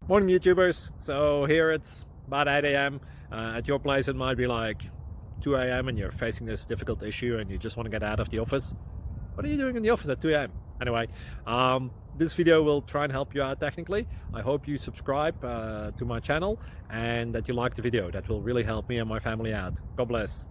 Morning, YouTubers. So here it's about 8 a.m. At your place, it might be like 2 a.m. and you're facing this difficult issue and you just want to get out of the office. What are you doing in the office at 2 a.m.? Anyway, this video will try and help you out technically. I hope you subscribe to my channel and that you like the video. That will really help me and my family out. God bless.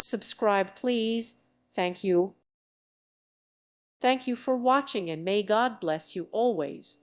Subscribe, please. Thank you. Thank you for watching, and may God bless you always.